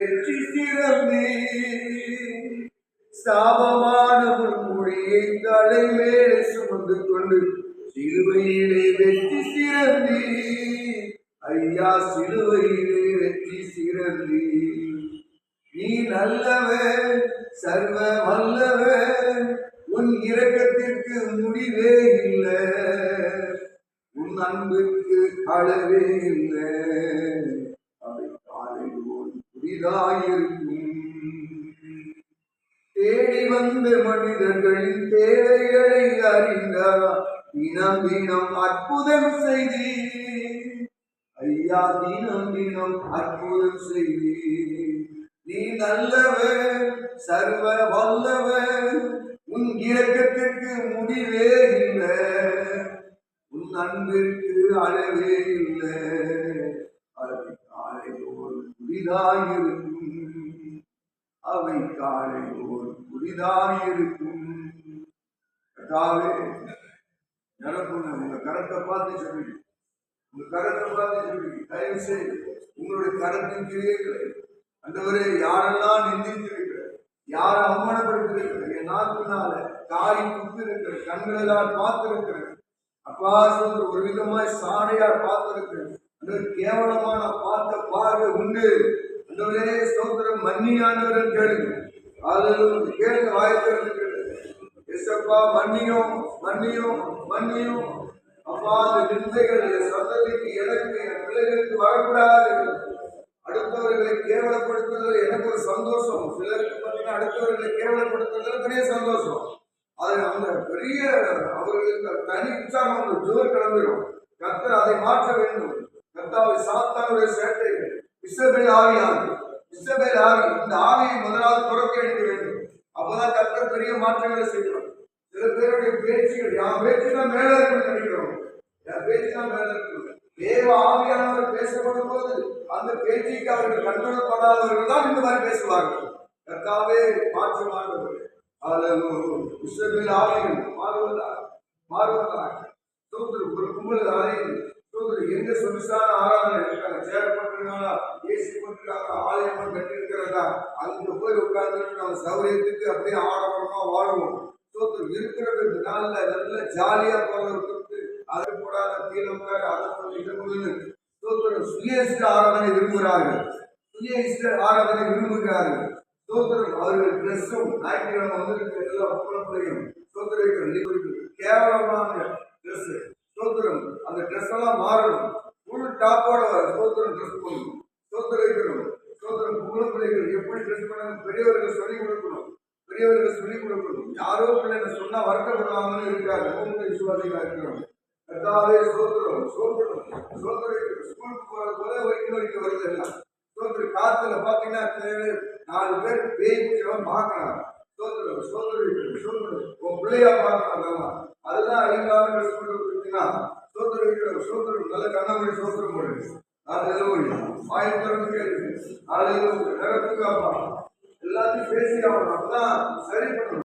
வெற்றி சிறந்தே சாபமான மொழியை தலைமேலே சுமந்து கொண்டு சிலுவையிலே வெற்றி சிறந்தே ஐயா, சிலுவையிலே வெற்றி சிறந்தே. நீ நல்லவன், சர்வ வல்லவன், உன் இரக்கத்திற்கு முடிவே இல்லை, உன் அன்புக்கு அளவே இல்லை. அவை காலையோடு புதிதாயிருக்கும். தேடி வந்த மனிதர்களின் தேவைகளை அறிந்தார், தினம் தினம் அற்புதம் செய்தி ஐயா, தினம் தினம் அற்புதம் செய்தி. நீ நல்லவன், சர்வ வல்லவன், உன் இரக்கத்திற்கு முடிவே இல்லை, உன் அன்பிற்கு அளவே இல்லை. அவை காலையோடு புதிதாயிருக்கும், அவை காலையோடு புதிதாயிருக்கும். கர்த்தாவே, உங்க கரத்தை பார்த்து சொல்லி, உங்க கரத்தை பார்த்து சொல்லி, தயவு செய்து உங்களுடைய கரத்தின் கிரியைகளை அந்தவரே யாரெல்லாம் நிந்தித்திருக்கிற, யாரை அவமானப்படுத்திருக்கிற, என் நாட்களால காய் குத்திருக்கிற, கண்களெல்லாம் பார்த்திருக்கிறேன் அப்பா, சொல்ற ஒரு விதமாய் சாடையால் பார்த்திருக்கிறேன். அந்த கேவலமான பார்த்த பார்வை உண்டு. அந்தவரே ஸ்தோத்திரம், மன்னியானவர்கள் கேளுங்க. அதில் கேளுங்க, வாய்ப்பு கேளுங்க. எஸ்அப்பா, மன்னியும் மன்னியும் மன்னியும் அப்பா. அந்த நிந்தைகள் சந்ததிக்கு, எனக்கு, என் பிள்ளைகளுக்கு வரக்கூடாது. அடுத்தவர்களை கேவலப்படுத்துறது எனக்கு ஒரு சந்தோஷம். சிலருக்கு பார்த்தீங்கன்னா அடுத்தவர்களை கேவலப்படுத்துறதுல பெரிய சந்தோஷம். அது அந்த பெரிய அவர்களுக்கு தனி உற்சாகம் ஜோர் கிளம்பிடும். கர்த்தர் அதை மாற்ற வேண்டும். கர்த்தாவை சாத்தானுடைய சேட்டைகள், இஸ்ரவேல் ஆவியானது, இஸ்ரவேல் ஆவி, இந்த ஆவியை முதலாவது புறக்கே எடுக்க வேண்டும். அப்பதான் கர்த்தர் பெரிய மாற்றங்களை செய்வார். சில பேருடைய பேச்சுகள், என் பேச்சு தான் மேல இருக்குன்னு நினைக்கிறோம், என் பேச்சு தான் மேல இருக்கு. தேவ ஆவியானவர் பேசப்படும் போது அந்த பேச்சுக்கு அவர்கள் கண்ட்ரோல் பண்ணாதவர்கள் தான் இந்த மாதிரி பேசுவார்கள். கர்த்தாவே மாற்றமானவர்கள், இஸ்ரவேல் ஆவிகள் மாறுவதாக ஒரு கும்பல் அறையில் எங்க சொலிசான ஆராதனை இருக்காங்க, சேரப்பட்டிருக்காங்களா, ஏசி போட்டிருக்காங்க, ஆலயம் கட்டி இருக்கிறதா, அங்க போய் உட்கார்ந்துட்டு நம்ம சௌரியத்துக்கு அப்படியே ஆடம்பரமா வாழ்வோம். இருக்கிறது நாள்ல நல்ல ஜாலியா போறவர்களுக்கு அது போடாத கீழே அதை சுய இஷ்ட ஆராதனை விரும்புகிறார்கள், சுய இஷ்ட ஆராதனை விரும்புகிறார்கள். அவர்கள் ட்ரெஸ்ஸும் ஞாயிற்றுக்கிழமை வந்திருக்கு எல்லாம் புலப்படையும் கேவலமான ட்ரெஸ். அந்த ட்ரெஸ் எல்லாம் மாறணும், ஃபுல் டாப்போட ட்ரெஸ் பண்ணணும். பிள்ளைகள் எப்படி ட்ரெஸ் பண்ண பெரியவர்கள் சொல்லிக் கொடுக்கணும், பெரியவர்கள் சொல்லிக் கொடுக்கணும். யாரோ பிள்ளைங்க சொன்னா வருத்தப்படுவாங்கன்னு இருக்காங்க, விசுவாசிகளா இருக்கிறோம். கர்த்தாவே ஸ்தோத்திரம், ஸ்தோத்திரம், ஸ்தோத்திரம். ஸ்கூலுக்கு போறது போல இன்னொரு வருது எல்லாம். காத்துல பாத்தீங்கன்னா 4 பேர் பேய் பிடிச்சவன் பார்க்கலாம். ஸ்தோத்திரம், ஸ்தோத்திரம், ஸ்தோத்திரம். உன் பிள்ளையா பார்க்கலாம். அதுதான் அழிக்காம ஸ்கூலுக்கு போயிட்டீங்கன்னா ஸ்தோத்திரம், ஸ்தோத்திரம். நல்ல கண்ணமணி ஸ்தோத்திரம் போடுது. ஆயிரத்தி நிரப்புங்க, எல்லாத்தையும் பேசி ஆகணும். அப்பதான் சரி பண்ணணும்.